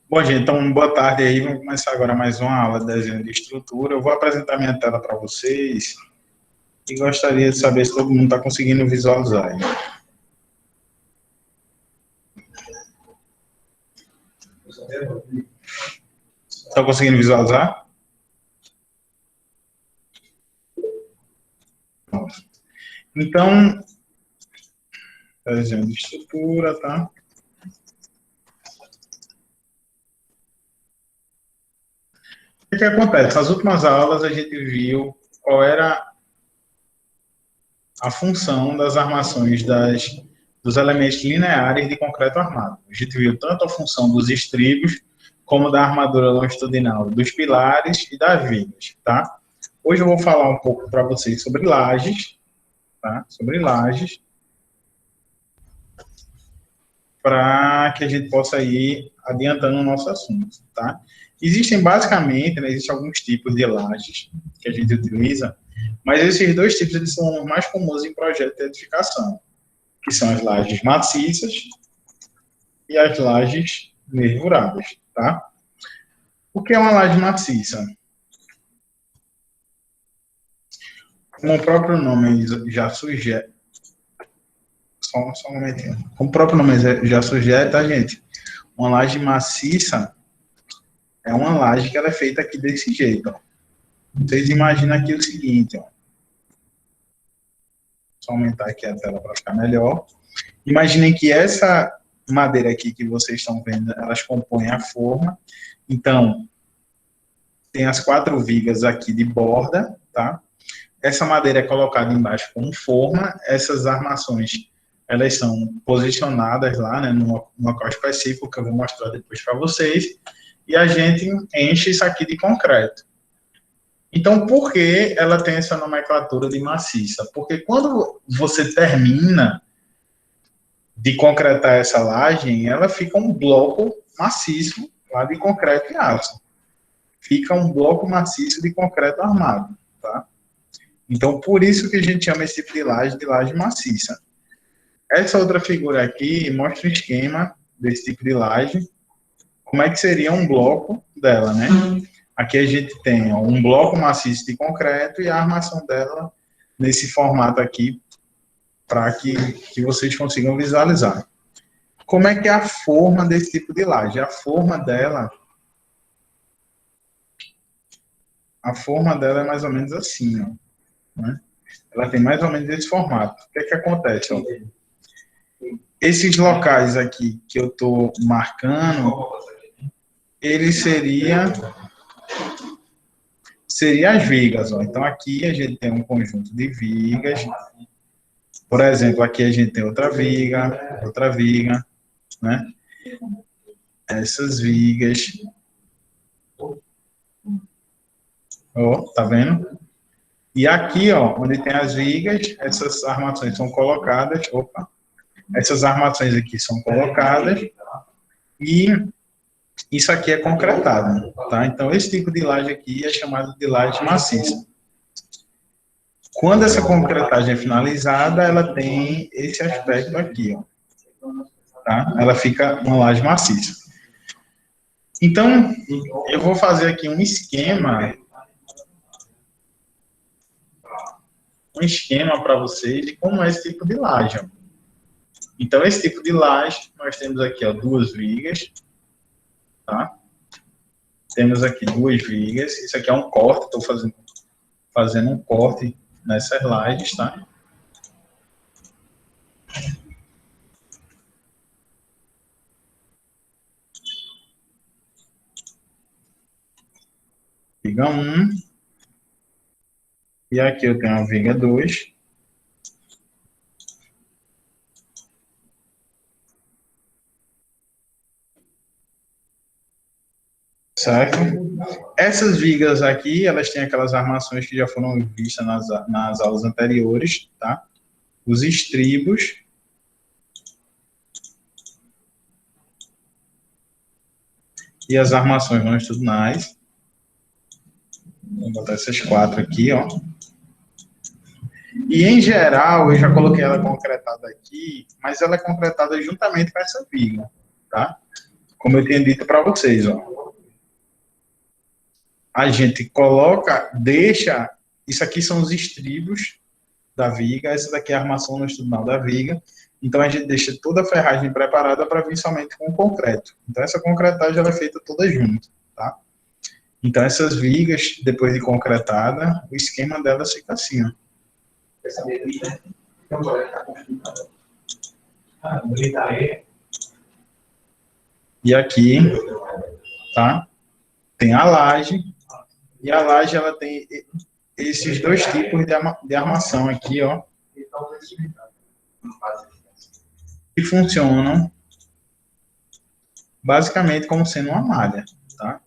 Bom, gente, então boa tarde aí. Vamos começar agora mais uma aula de desenho de estrutura. Eu vou apresentar minha tela para vocês e gostaria de saber se todo mundo está conseguindo visualizar aí. Está conseguindo visualizar? Então, desenho de estrutura, tá? O que acontece? Nas últimas aulas a gente viu qual era a função das armações dos elementos lineares de concreto armado. A gente viu tanto a função dos estribos como da armadura longitudinal dos pilares e das vigas, tá? Hoje eu vou falar um pouco para vocês sobre lajes, tá? Sobre lajes, para que a gente possa ir adiantando o nosso assunto, tá? Existem basicamente, né, existem alguns tipos de lajes que a gente utiliza, mas esses dois tipos eles são os mais comuns em projetos de edificação, que são as lajes maciças e as lajes nervuradas, tá? O que é uma laje maciça? Como o próprio nome já sugere, só um momentinho. Como o próprio nome já sugere, tá, gente? Uma laje maciça é uma laje que ela é feita aqui desse jeito, ó. Vocês imaginam aqui o seguinte, ó. Só aumentar aqui a tela para ficar melhor. Imaginem que essa madeira aqui que vocês estão vendo, elas compõem a forma. Então, tem as 4 vigas aqui de borda, tá? Essa madeira é colocada embaixo como forma, essas armações, elas são posicionadas lá, né, num local específico, que eu vou mostrar depois para vocês, e a gente enche isso aqui de concreto. Então, por que ela tem essa nomenclatura de maciça? Porque quando você termina de concretar essa laje, ela fica um bloco maciço lá de concreto e aço. Fica um bloco maciço de concreto armado, tá? Então, por isso que a gente chama esse tipo de laje maciça. Essa outra figura aqui mostra o esquema desse tipo de laje, como é que seria um bloco dela, né? Aqui a gente tem ó, um bloco maciço de concreto e a armação dela nesse formato aqui, para que vocês consigam visualizar. Como é que é a forma desse tipo de laje? A forma dela é mais ou menos assim, ó, né? Ela tem mais ou menos esse formato. O que é que acontece? Ó? Esses locais aqui que eu estou marcando, ele seria as vigas. Ó. Então, aqui a gente tem um conjunto de vigas. Por exemplo, aqui a gente tem outra viga, né? Essas vigas. Ó, tá vendo? E aqui, ó, onde tem as vigas, essas armações são colocadas. Opa! Essas armações aqui são colocadas e isso aqui é concretado, tá? Então, esse tipo de laje aqui é chamado de laje maciça. Quando essa concretagem é finalizada, ela tem esse aspecto aqui, ó, tá? Ela fica uma laje maciça. Então, eu vou fazer aqui um esquema para vocês de como é esse tipo de laje, ó. Então, esse tipo de laje, nós temos aqui, ó, 2 vigas, tá? Temos aqui 2 vigas. Isso aqui é um corte, estou fazendo um corte nessas lajes, tá? Viga 1. E aqui eu tenho a viga 2. Certo? Essas vigas aqui, elas têm aquelas armações que já foram vistas nas aulas anteriores, tá? Os estribos. E as armações longitudinais. Vou botar essas 4 aqui, ó. E, em geral, eu já coloquei ela concretada aqui, mas ela é concretada juntamente com essa viga, tá? como eu tinha dito para vocês, ó, a gente coloca, deixa, isso aqui são os estribos da viga, essa daqui é a armação longitudinal da viga, então a gente deixa toda a ferragem preparada para vir somente com o concreto. Então essa concretagem ela é feita toda junto, tá? Então essas vigas, depois de concretada, o esquema delas fica assim, ó. E aqui, tá? Tem a laje, e a laje ela tem esses dois tipos de armação aqui, ó, que funcionam basicamente como sendo uma malha, tá?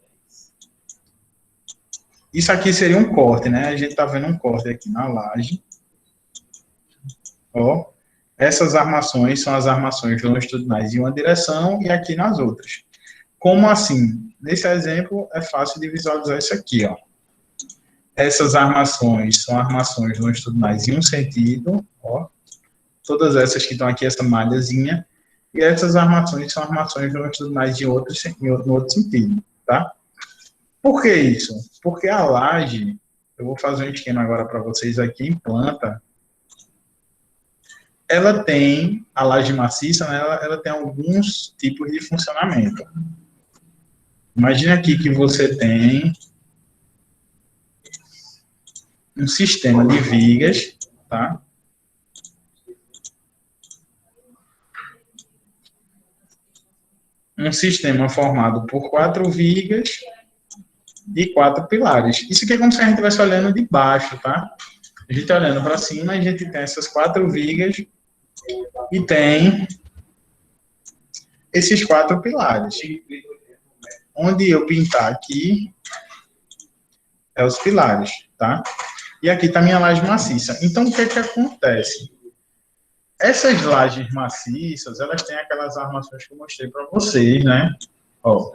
Isso aqui seria um corte, né? A gente tá vendo um corte aqui na laje. Ó, essas armações são as armações longitudinais em uma direção e aqui nas outras. Como assim? Nesse exemplo, é fácil de visualizar isso aqui, ó. Essas armações são armações longitudinais em um sentido, ó. Todas essas que estão aqui, essa malhazinha. E essas armações são armações longitudinais em outro sentido, tá? Por que isso? Porque a laje, eu vou fazer um esquema agora para vocês aqui em planta, ela tem, a laje maciça, né, ela tem alguns tipos de funcionamento. Imagina aqui que você tem um sistema de vigas, tá? Um sistema formado por 4 vigas e 4 pilares. Isso aqui é como se a gente estivesse olhando de baixo, tá? A gente olhando para cima, a gente tem essas 4 vigas e tem esses 4 pilares. Onde eu pintar aqui é os pilares, tá? E aqui está a minha laje maciça. Então, o que é que acontece? Essas lajes maciças, elas têm aquelas armações que eu mostrei para vocês, né? Ó,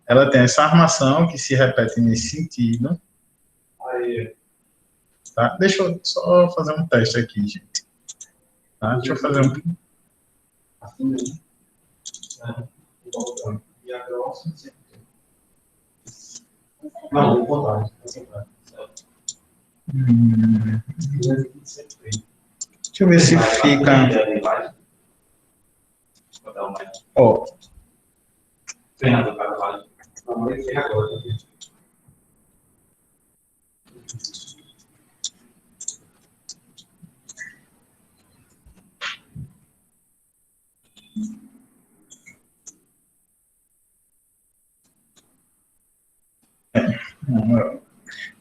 ela tem essa armação que se repete nesse sentido. Tá? Deixa eu só fazer um teste aqui, gente. Tá? Deixa eu fazer um... Não, vou botar. Deixa eu ver se fica... Ó.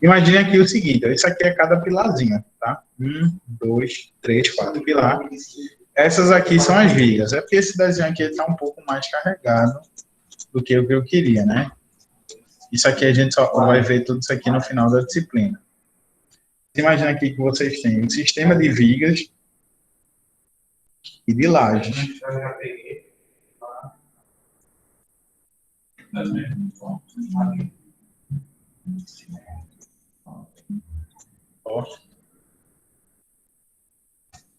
Imagine aqui o seguinte, isso aqui é cada pilarzinho, tá? 1, 2, 3, 4 pilar. Essas aqui são as vigas. É porque esse desenho aqui está um pouco mais carregado do que o que eu queria, né? Isso aqui a gente só vai ver tudo isso aqui no final da disciplina. Imagina aqui que vocês têm um sistema de vigas e de lajes. Ó. O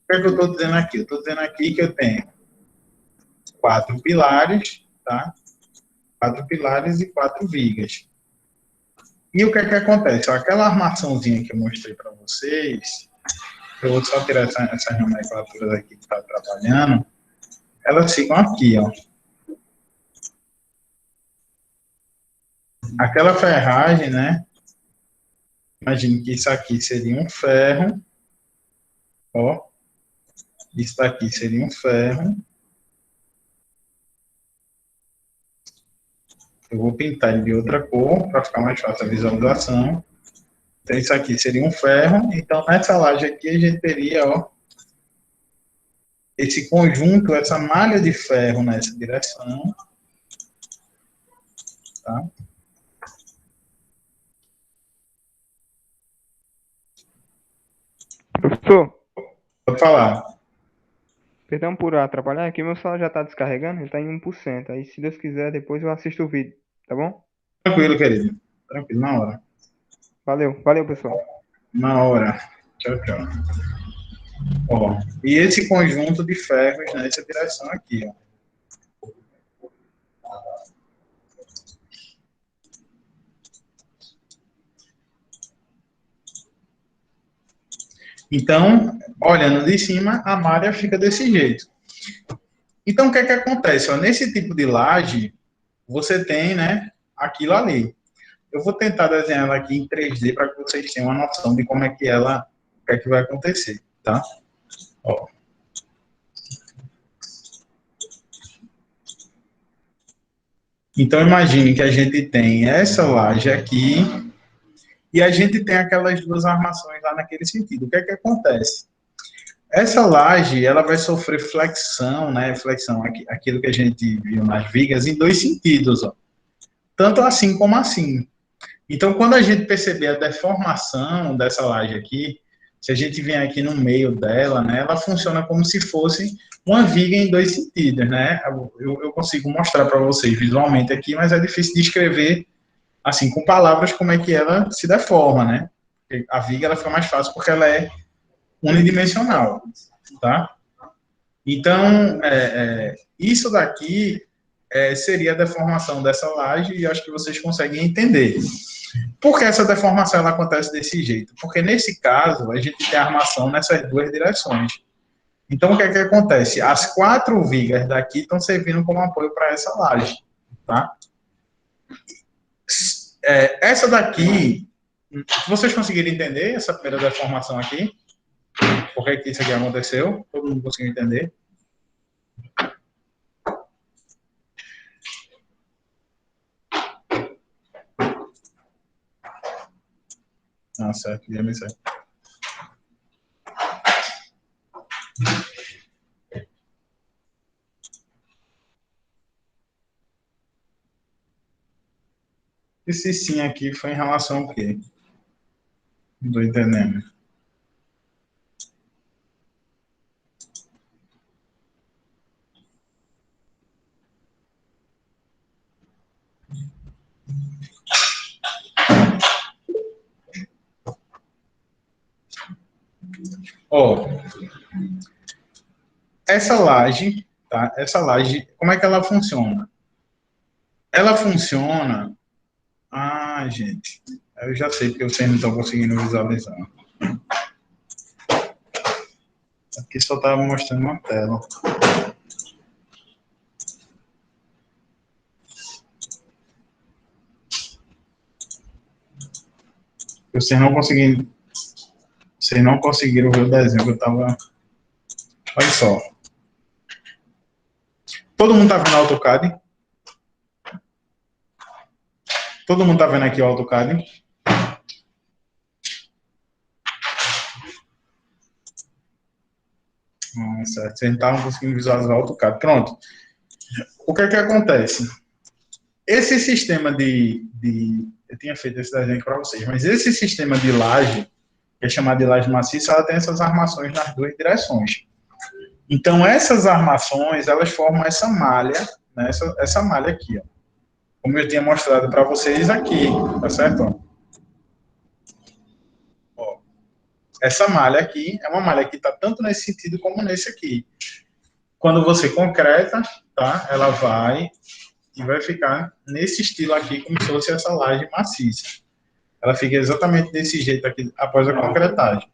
que é que eu estou dizendo aqui? Eu estou dizendo aqui que eu tenho 4 pilares, tá? 4 pilares e 4 vigas. E o que é que acontece? Aquela armaçãozinha que eu mostrei para vocês, eu vou só tirar essas nomenclaturas aqui que está trabalhando, elas ficam aqui, ó. Aquela ferragem, né? Imagine que isso aqui seria um ferro, ó. Isso daqui seria um ferro. Eu vou pintar ele de outra cor, para ficar mais fácil a visualização. Então, isso aqui seria um ferro. Então, nessa laje aqui, a gente teria, ó, esse conjunto, essa malha de ferro nessa direção. Tá? Professor, Pode falar. perdão por atrapalhar, aqui meu celular já está descarregando, ele está em 1%. Aí, se Deus quiser, depois eu assisto o vídeo, tá bom? Tranquilo, querido. Tranquilo, na hora. Valeu, valeu, pessoal. Na hora. Tchau, tchau. Ó, e esse conjunto de ferros nessa direção aqui, ó. Então, olhando de cima, a malha fica desse jeito. Então, o que é que acontece? Ó, nesse tipo de laje, você tem, né, aquilo ali. Eu vou tentar desenhar ela aqui em 3D para que vocês tenham uma noção de como é que ela, o que é que vai acontecer, tá? Ó. Então, imagine que a gente tem essa laje aqui e a gente tem aquelas duas armações lá naquele sentido. O que é que acontece? Essa laje, ela vai sofrer flexão, né? Flexão, aquilo que a gente viu nas vigas, em dois sentidos, ó. Tanto assim como assim. Então, quando a gente perceber a deformação dessa laje aqui, se a gente vier aqui no meio dela, né, ela funciona como se fosse uma viga em dois sentidos, né? Eu consigo mostrar para vocês visualmente aqui, mas é difícil de escrever, assim, com palavras, como é que ela se deforma, né? A viga, ela fica mais fácil porque ela é unidimensional, tá? Então, isso daqui seria a deformação dessa laje e acho que vocês conseguem entender. Por que essa deformação ela acontece desse jeito? Porque nesse caso, a gente tem a armação nessas duas direções. Então, o que é que acontece? As quatro vigas daqui estão servindo como apoio para essa laje, tá? Essa daqui, vocês conseguiram entender essa primeira deformação aqui? Por que isso aqui aconteceu? Todo mundo conseguiu entender? Ah, certo, já me sei. Esse sim aqui foi em relação ao quê? Não estou entendendo. Ó, essa laje, tá? Essa laje, como é que ela funciona? Ela funciona. Ah, gente, eu já sei porque vocês não estão conseguindo visualizar. Aqui só estava mostrando uma tela. Vocês não conseguiram ver o desenho que eu estava. Olha só. Todo mundo está vendo o AutoCAD? Todo mundo está vendo aqui o AutoCAD? Certo. Vocês não estavam conseguindo visualizar o AutoCAD. Pronto. O que é que acontece? Esse sistema eu tinha feito esse desenho aqui para vocês, mas esse sistema de laje, que é chamado de laje maciça, ela tem essas armações nas duas direções. Então, essas armações, elas formam essa malha, né? Essa malha aqui, ó. Como eu tinha mostrado para vocês aqui, tá certo? Ó, essa malha aqui é uma malha que está tanto nesse sentido como nesse aqui. Quando você concreta, tá? Ela vai ficar nesse estilo aqui, como se fosse essa laje maciça. Ela fica exatamente desse jeito aqui após a concretagem,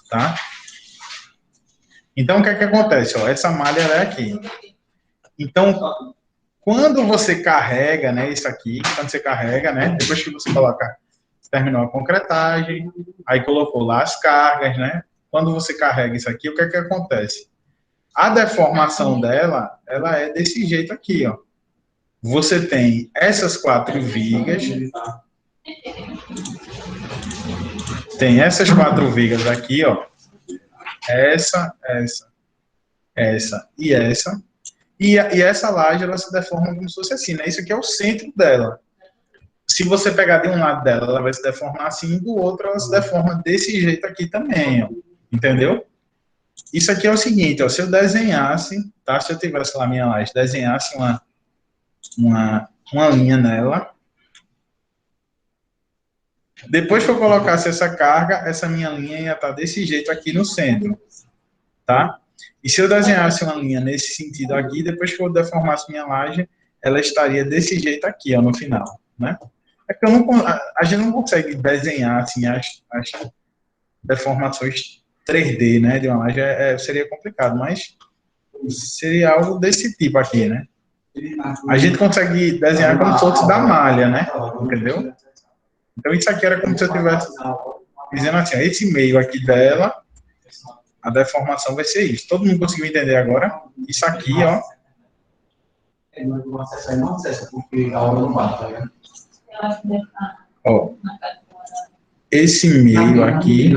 tá? Então, o que é que acontece? Ó, essa malha é aqui. Então, quando você carrega, né, isso aqui, quando você carrega, né, depois que você coloca, terminou a concretagem, aí colocou lá as cargas, né, quando você carrega isso aqui, o que é que acontece? A deformação dela, ela é desse jeito aqui, ó. Você tem essas quatro vigas, tem essas quatro vigas aqui, ó, essa e essa, e essa laje, ela se deforma como se fosse assim, né? Isso aqui é o centro dela. Se você pegar de um lado dela, ela vai se deformar assim, do outro ela se deforma desse jeito aqui também, ó. Entendeu? Isso aqui é o seguinte, ó, se eu desenhasse, tá? Se eu tivesse lá minha laje, desenhasse uma linha nela, depois que eu colocasse essa carga, essa minha linha ia estar desse jeito aqui no centro, tá? E se eu desenhasse uma linha nesse sentido aqui, depois que eu deformasse minha laje, ela estaria desse jeito aqui, ó, no final, né? É que a gente não consegue desenhar, assim, deformações 3D, né, de uma laje seria complicado, mas seria algo desse tipo aqui, né? A gente consegue desenhar como se fosse da malha, né? Entendeu? Então isso aqui era como se eu estivesse dizendo assim, ó, esse meio aqui dela, a deformação vai ser isso. Todo mundo conseguiu entender agora? Isso aqui, ó. Ó, esse meio aqui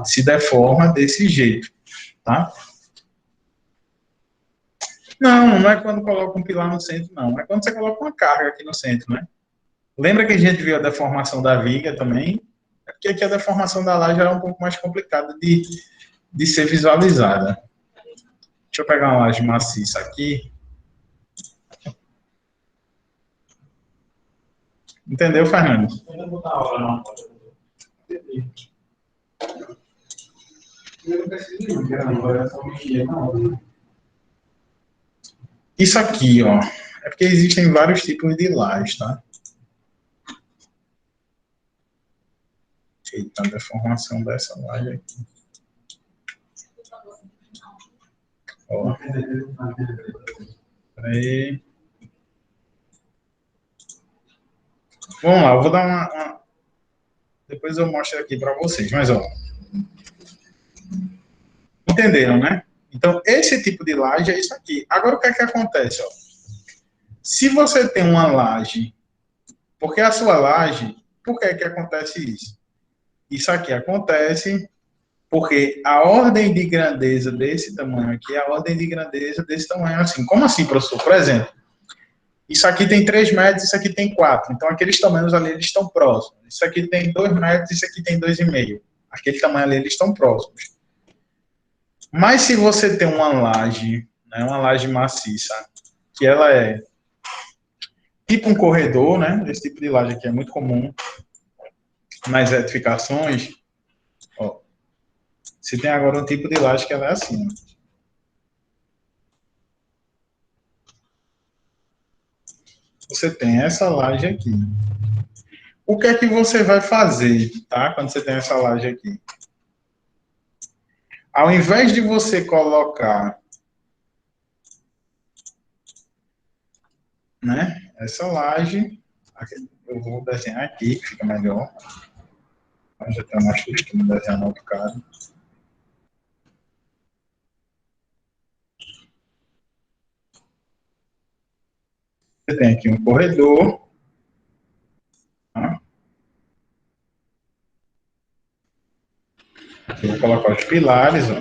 se deforma desse jeito, tá? Não, não é quando coloca um pilar no centro, não. É quando você coloca uma carga aqui no centro, né? Lembra que a gente viu a deformação da viga também? É porque aqui a deformação da laje é um pouco mais complicada de ser visualizada. Deixa eu pegar uma laje maciça aqui. Entendeu, Fernando? Isso aqui, ó, é porque existem vários tipos de lajes, tá? Eita, a deformação dessa laje aqui. Ó. Aí. Vamos lá, eu vou dar uma... Depois eu mostro aqui para vocês, mas ó. Entenderam, né? Então, esse tipo de laje é isso aqui. Agora, o que é que acontece, ó? Se você tem uma laje, porque a sua laje, por que é que acontece isso? Isso aqui acontece porque a ordem de grandeza desse tamanho aqui é a ordem de grandeza desse tamanho assim. Como assim, professor? Por exemplo, isso aqui tem 3 metros, isso aqui tem 4. Então, aqueles tamanhos ali, eles estão próximos. Isso aqui tem 2 metros, isso aqui tem 2,5. Aquele tamanho ali, eles estão próximos. Mas se você tem uma laje, né, uma laje maciça, que ela é tipo um corredor, né? Esse tipo de laje aqui é muito comum nas edificações. Ó, você tem agora um tipo de laje que ela é assim. Você tem essa laje aqui. O que é que você vai fazer, tá? Quando você tem essa laje aqui? Ao invés de você colocar, né, essa laje, eu vou desenhar aqui, que fica melhor. Eu já tenho mais costume de desenhar no AutoCAD. Você tem aqui um corredor. Tá? Eu vou colocar os pilares, ó.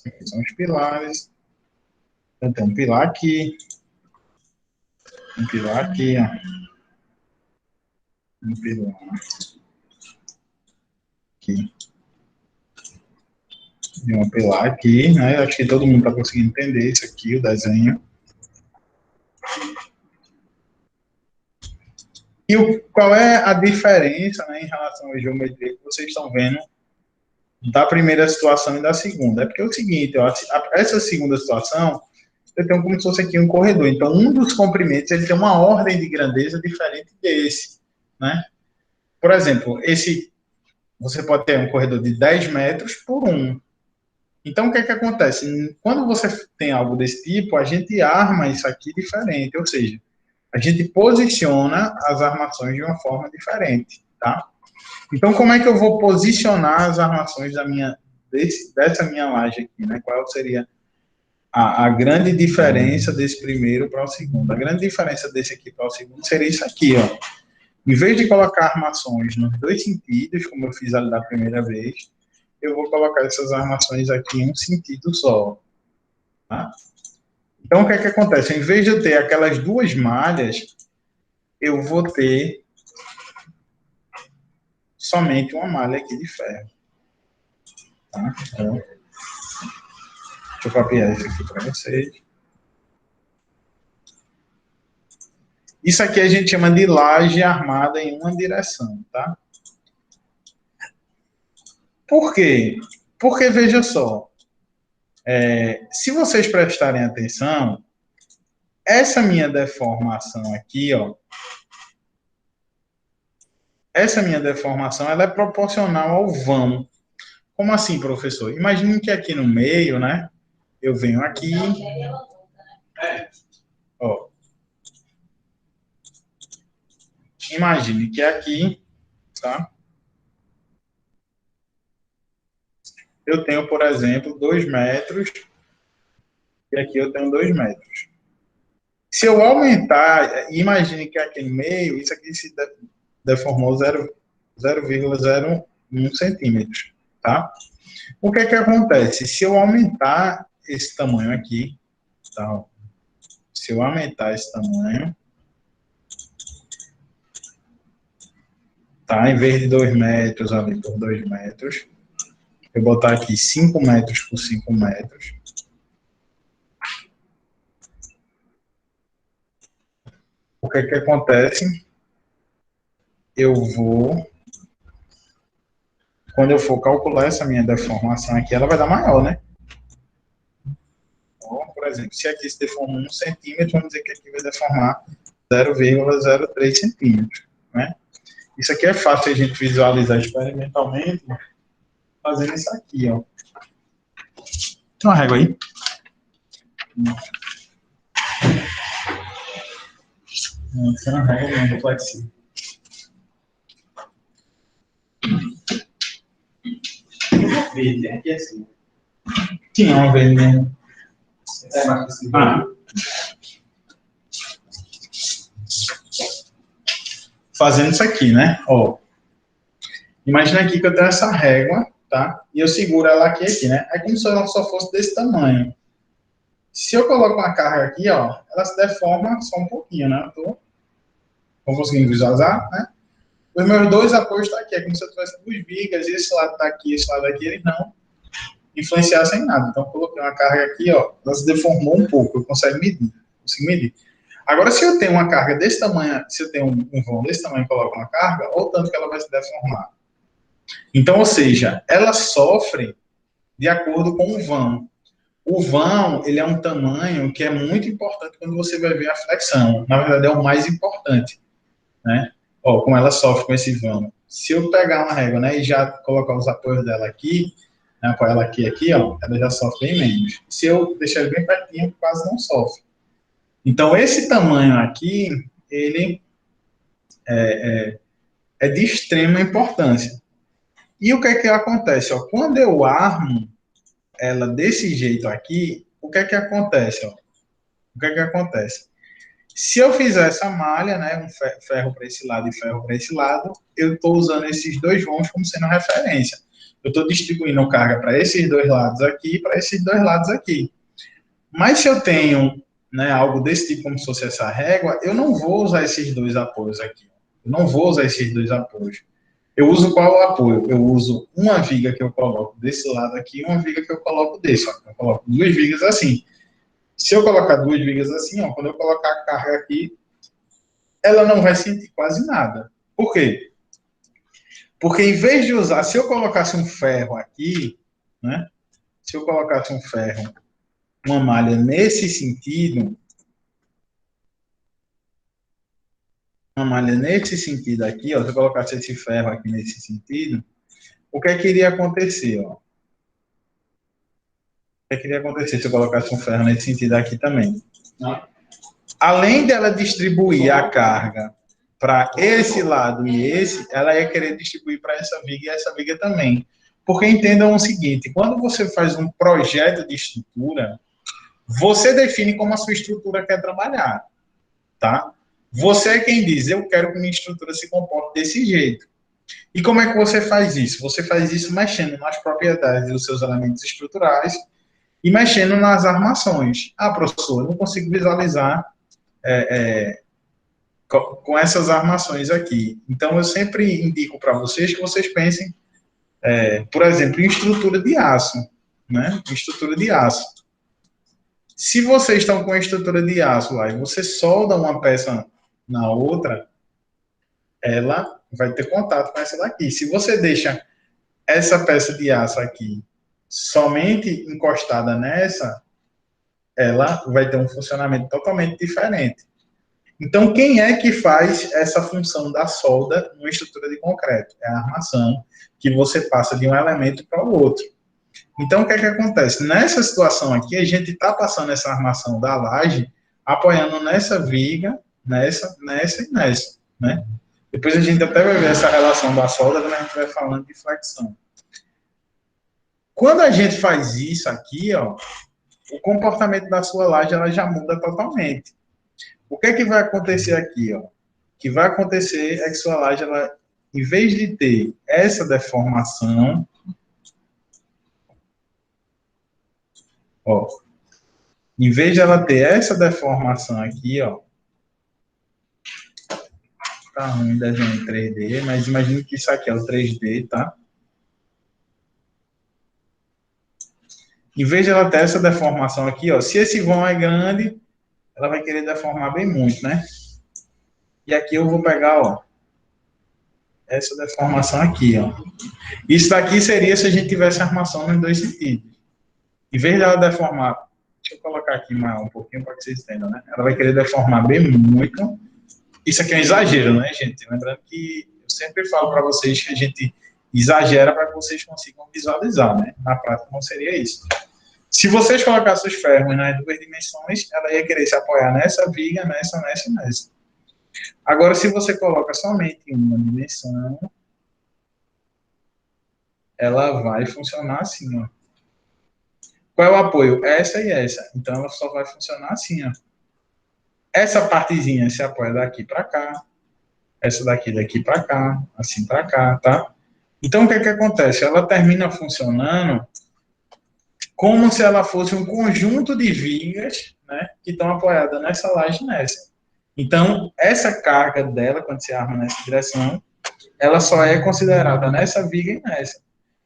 Aqui são os pilares. Então, tem um pilar aqui. Um pilar aqui, ó. Um pilar aqui. E um pilar aqui, né? Acho que todo mundo está conseguindo entender isso aqui, o desenho. E qual é a diferença, né, em relação à geometria que vocês estão vendo da primeira situação e da segunda? É porque é o seguinte, ó, essa segunda situação, eu tenho como se fosse aqui um corredor. Então, um dos comprimentos ele tem uma ordem de grandeza diferente desse, né? Por exemplo, esse, você pode ter um corredor de 10 metros por 1. Então, o que é que acontece? Quando você tem algo desse tipo, a gente arma isso aqui diferente, ou seja, a gente posiciona as armações de uma forma diferente, tá? Então, como é que eu vou posicionar as armações dessa minha laje aqui, né? Qual seria a grande diferença desse primeiro para o segundo? A grande diferença desse aqui para o segundo seria isso aqui, ó. Em vez de colocar armações nos dois sentidos, como eu fiz ali da primeira vez, eu vou colocar essas armações aqui em um sentido só, tá? Então, o que é que acontece? Em vez de eu ter aquelas duas malhas, eu vou ter somente uma malha aqui de ferro. Tá? Então, deixa eu copiar isso aqui para vocês. Isso aqui a gente chama de laje armada em uma direção, tá? Por quê? Porque, veja só, Se vocês prestarem atenção, essa minha deformação aqui, ó, essa minha deformação, ela é proporcional ao vão. Como assim, professor? Imagine que aqui no meio, né, eu venho aqui, ó, imagine que aqui, tá, eu tenho, por exemplo, 2 metros, e aqui eu tenho 2 metros. Se eu aumentar, imagine que aqui no meio, isso aqui se deformou 0,01 centímetros, tá? O que é que acontece? Se eu aumentar esse tamanho aqui, tá? Se eu aumentar esse tamanho, tá? Em vez de 2 metros ali por 2 metros, eu botar aqui 5 metros por 5 metros. O que é que acontece? Eu vou, quando eu for calcular essa minha deformação aqui, ela vai dar maior, né? Então, por exemplo, se aqui se deforma 1 centímetro, vamos dizer que aqui vai deformar 0,03 centímetros, né? Isso aqui é fácil a gente visualizar experimentalmente, fazendo isso aqui, ó. Tem uma régua aí? Não, tem uma régua não, do flexível. Verde, aqui é assim. Tinha uma verde mesmo. Fazendo isso aqui, né? Ó. Imagina aqui que eu tenho essa régua, tá? E eu seguro ela aqui, né? É como se ela só fosse desse tamanho. Se eu coloco uma carga aqui, ó, ela se deforma só um pouquinho, né? Eu tô conseguindo visualizar, né? Os meus 2 apoios estão aqui, é como se eu tivesse 2 vigas, e esse lado está aqui, esse lado aqui, eles não influenciassem em nada. Então, eu coloquei uma carga aqui, ó, ela se deformou um pouco, eu consigo medir. Agora, se eu tenho uma carga desse tamanho, se eu tenho um vão desse tamanho e coloco uma carga, olha o tanto que ela vai se deformar. Então, ou seja, ela sofre de acordo com o vão. O vão, ele é um tamanho que é muito importante quando você vai ver a flexão. Na verdade, é o mais importante, né? Ó, como ela sofre com esse vão. Se eu pegar uma régua, né, e já colocar os apoios dela aqui, né, apoiar ela aqui, ó, ela já sofre bem menos. Se eu deixar ele bem pertinho, quase não sofre. Então, esse tamanho aqui, ele é de extrema importância. E o que é que acontece? Ó? Quando eu armo ela desse jeito aqui, o que é que acontece? Ó? O que é que acontece? Se eu fizer essa malha, né, um ferro para esse lado e ferro para esse lado, eu estou usando esses 2 vãos como sendo referência. Eu estou distribuindo carga para esses 2 lados aqui e para esses 2 lados aqui. Mas se eu tenho, né, algo desse tipo, como se fosse essa régua, eu não vou usar esses 2 apoios aqui. Eu não vou usar esses 2 apoios. Eu uso qual apoio? Eu uso uma viga que eu coloco desse lado aqui e uma viga que eu coloco desse. Ó. Eu coloco 2 vigas assim. Se eu colocar 2 vigas assim, ó, quando eu colocar a carga aqui, ela não vai sentir quase nada. Por quê? Porque em vez de usar, se eu colocasse um ferro aqui, né? Se eu colocasse um ferro, uma malha nesse sentido, uma malha nesse sentido aqui, ó, se eu colocasse esse ferro aqui nesse sentido, o que é que iria acontecer, ó? O que é que iria acontecer se eu colocasse um ferro nesse sentido aqui também? Além dela distribuir a carga para esse lado e esse, ela ia querer distribuir para essa viga e essa viga também. Porque entendam o seguinte, quando você faz um projeto de estrutura, você define como a sua estrutura quer trabalhar, tá? Você é quem diz, eu quero que minha estrutura se comporte desse jeito. E como é que você faz isso? Você faz isso mexendo nas propriedades dos seus elementos estruturais e mexendo nas armações. Ah, professor, eu não consigo visualizar com essas armações aqui. Então, eu sempre indico para vocês que vocês pensem, por exemplo, em estrutura de aço, né? Estrutura de aço. Se vocês estão com a estrutura de aço lá e você solda uma peça na outra, ela vai ter contato com essa daqui. Se você deixa essa peça de aço aqui somente encostada nessa, ela vai ter um funcionamento totalmente diferente. Então, quem é que faz essa função da solda numa estrutura de concreto? É a armação, que você passa de um elemento para o outro. Então, o que é que acontece? Nessa situação aqui, a gente está passando essa armação da laje, apoiando nessa viga, nessa e nessa, né? Depois a gente até vai ver essa relação da solda quando a gente vai falando de flexão. Quando a gente faz isso aqui, ó, o comportamento da sua laje ela já muda totalmente. O que é que vai acontecer aqui, ó? O que vai acontecer é que sua laje, ela, em vez de ter essa deformação, ó, em vez de ela ter essa deformação aqui, ó, tá ruim desenho em 3D, mas imagine que isso aqui é o 3D, tá? Em vez de ela ter essa deformação aqui, ó, se esse vão é grande, ela vai querer deformar bem muito, né? E aqui eu vou pegar, ó, essa deformação aqui, ó. Isso daqui seria se a gente tivesse armação nos dois sentidos. Em vez dela deformar, deixa eu colocar aqui mais um pouquinho para que vocês entendam, né? Ela vai querer deformar bem muito. Isso aqui é um exagero, né, gente? Lembrando que eu sempre falo para vocês que a gente exagera para que vocês consigam visualizar, né? Na prática não seria isso. Se vocês colocassem os ferros nas duas dimensões, ela ia querer se apoiar nessa viga, nessa e nessa. Agora, se você coloca somente em uma dimensão, ela vai funcionar assim, ó. Qual é o apoio? Essa e essa. Então, ela só vai funcionar assim, ó. Essa partezinha se apoia daqui para cá, essa daqui para cá, assim para cá, tá? Então, o que é que acontece? Ela termina funcionando como se ela fosse um conjunto de vigas, né, que estão apoiadas nessa laje e nessa. Então, essa carga dela, quando se arma nessa direção, ela só é considerada nessa viga e nessa.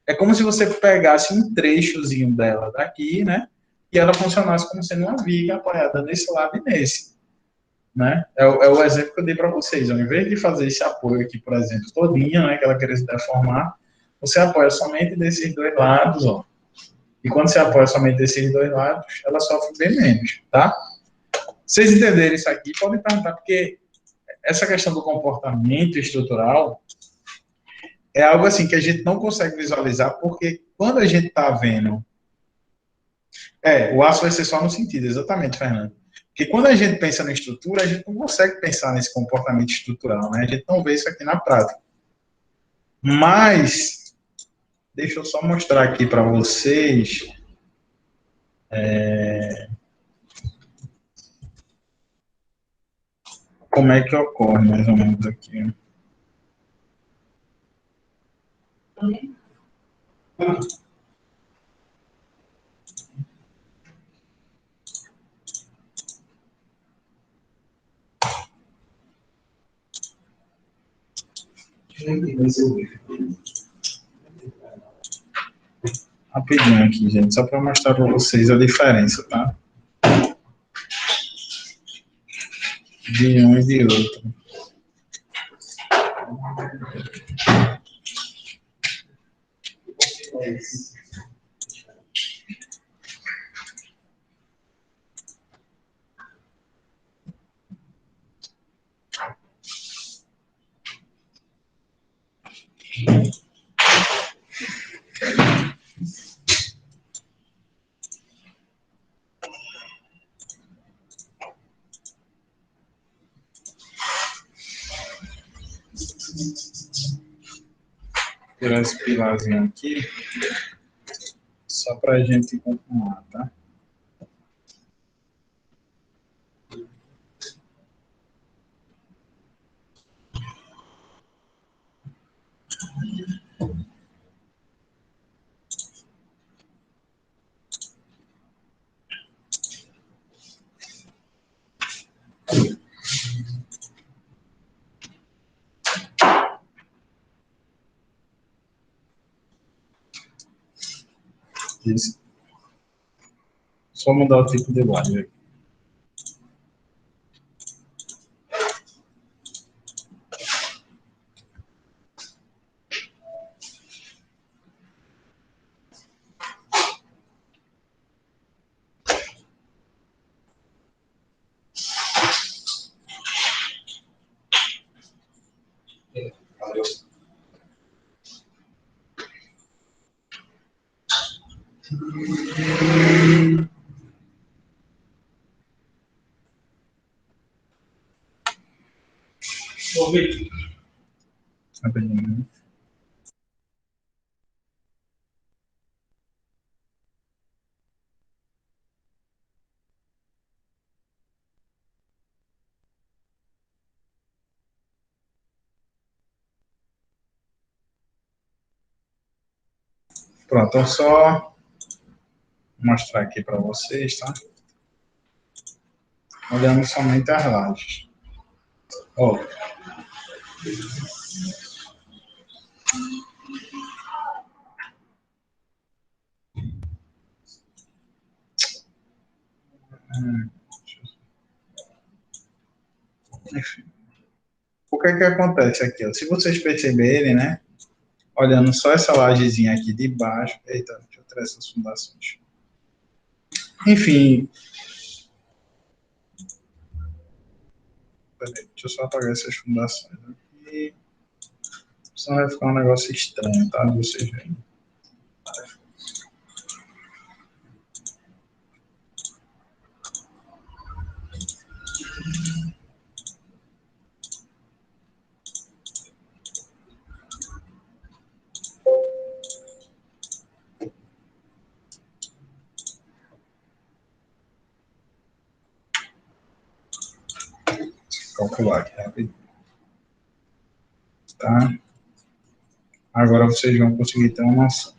É como se você pegasse um trechozinho dela daqui, né, e ela funcionasse como sendo uma viga apoiada nesse lado e nesse. Né? É o exemplo que eu dei para vocês. Ao invés de fazer esse apoio aqui, por exemplo, todinha, né, que ela queria se deformar, você apoia somente desses dois lados, ó. E quando você apoia somente desses dois lados, ela sofre bem menos, tá? Vocês entenderem isso aqui, podem perguntar, porque essa questão do comportamento estrutural é algo assim que a gente não consegue visualizar, porque quando a gente está vendo... o aço vai ser só no sentido, exatamente, Fernando. Porque quando a gente pensa na estrutura, a gente não consegue pensar nesse comportamento estrutural, né? A gente não vê isso aqui na prática. Mas, deixa eu só mostrar aqui para vocês. Como é que ocorre, mais ou menos, aqui. Rapidinho aqui, gente, só para mostrar para vocês a diferença, tá? De um e de outro. Tirar esse pilarzinho aqui, só para a gente continuar, tá? Isso. Só mudar o tipo de laje aqui. Rapidinho. Pronto, então só mostrar aqui para vocês, tá? Olhando somente as lajes. Ó. Enfim. O que é que acontece aqui? Ó? Se vocês perceberem, né? Olhando só essa lajezinha aqui de baixo. Eita, deixa eu trazer essas fundações. Enfim. Peraí, deixa eu só apagar essas fundações aqui. Senão vai ficar um negócio estranho, tá? Vocês veem. Calcular aqui rapidinho. Tá? Agora vocês vão conseguir ter uma noção.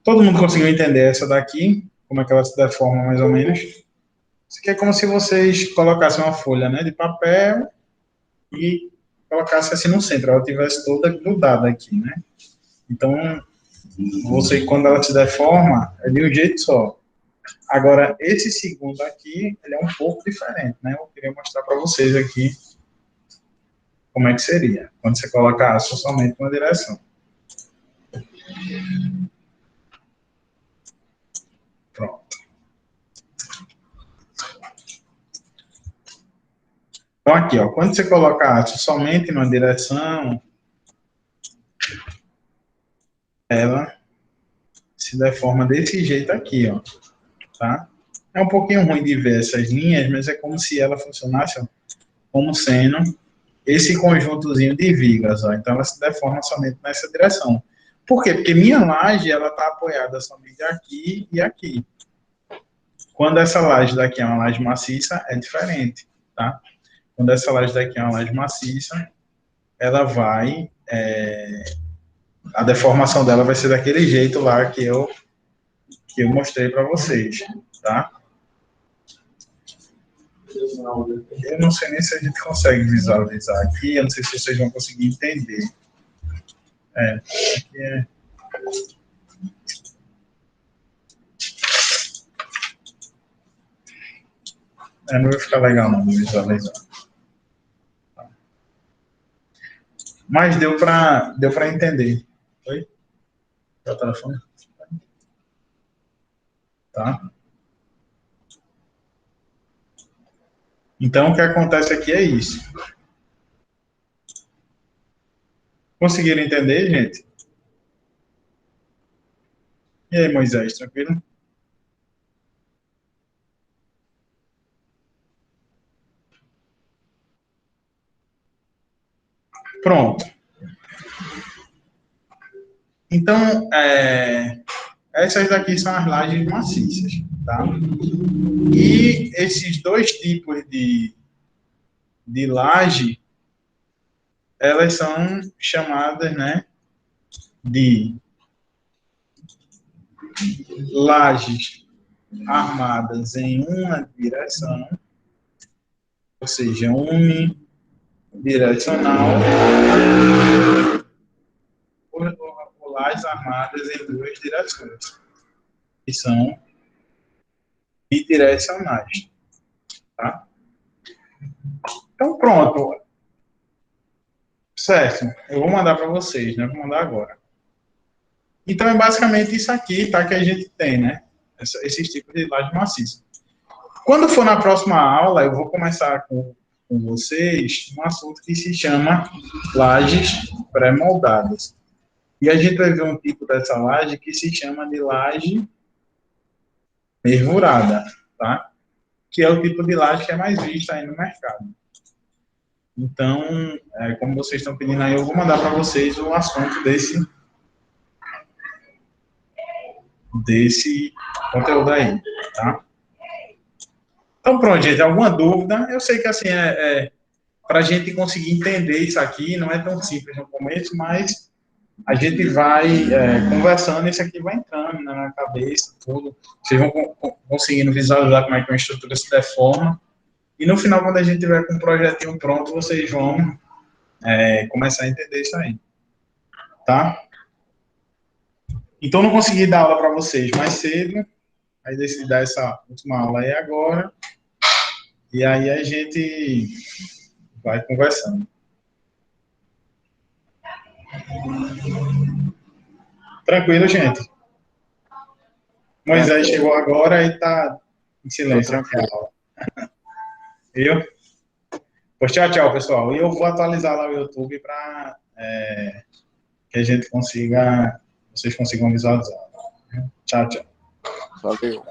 Todo mundo conseguiu entender essa daqui? Como é que ela se deforma mais ou menos? Isso aqui é como se vocês colocassem uma folha, né, de papel e colocassem assim no centro. Ela tivesse toda grudada aqui, né? Então, você, quando ela se deforma, é de um jeito só. Agora, esse segundo aqui, ele é um pouco diferente, né? Eu queria mostrar para vocês aqui como é que seria, quando você coloca aço somente numa direção. Pronto. Então, aqui, ó, quando você coloca aço somente numa direção, ela se deforma desse jeito aqui, ó, tá? É um pouquinho ruim de ver essas linhas, mas é como se ela funcionasse, ó, como sendo esse conjuntozinho de vigas, ó. Então ela se deforma somente nessa direção. Por quê? Porque minha laje, ela está apoiada somente aqui e aqui. Quando essa laje daqui é uma laje maciça, é diferente, tá? Quando essa laje daqui é uma laje maciça, ela vai... a deformação dela vai ser daquele jeito lá que eu mostrei para vocês, tá? Eu não sei nem se a gente consegue visualizar aqui, eu não sei se vocês vão conseguir entender. Aqui é... não vai ficar legal não visualizar. Mas deu para entender. Oi? É o telefone? Tá? Então, o que acontece aqui é isso. Conseguiram entender, gente? E aí, Moisés, tranquilo? Pronto. Então, essas daqui são as lajes maciças, tá? E esses dois tipos de laje, elas são chamadas, né, de lajes armadas em uma direção, ou seja, unidirecional, ou lajes armadas em duas direções, que são bidirecionais, tá? Então, pronto. Certo. Eu vou mandar para vocês, né? Vou mandar agora. Então, é basicamente isso aqui, tá? Que a gente tem, né? Esses tipos de laje maciça. Quando for na próxima aula, eu vou começar com vocês um assunto que se chama lajes pré-moldadas. E a gente vai ver um tipo dessa laje que se chama de laje mergulhada, tá? Que é o tipo de laje que é mais vista aí no mercado. Então, como vocês estão pedindo aí, eu vou mandar para vocês o assunto desse conteúdo aí, tá? Então, pronto, gente, alguma dúvida? Eu sei que, assim, para a gente conseguir entender isso aqui, não é tão simples no começo, mas a gente vai conversando, isso aqui vai entrando na cabeça, tudo. Vocês vão conseguindo visualizar como é que uma estrutura se deforma. E no final, quando a gente tiver com um projetinho pronto, vocês vão começar a entender isso aí, tá? Então, não consegui dar aula para vocês mais cedo, aí decidi dar essa última aula aí agora, e aí a gente vai conversando. Tranquilo, gente? Moisés chegou agora e tá em silêncio aqui a aula. Viu? Pois tchau, tchau, pessoal. E eu vou atualizar lá o YouTube para que a gente consiga, vocês consigam visualizar. Tchau, tchau. Valeu.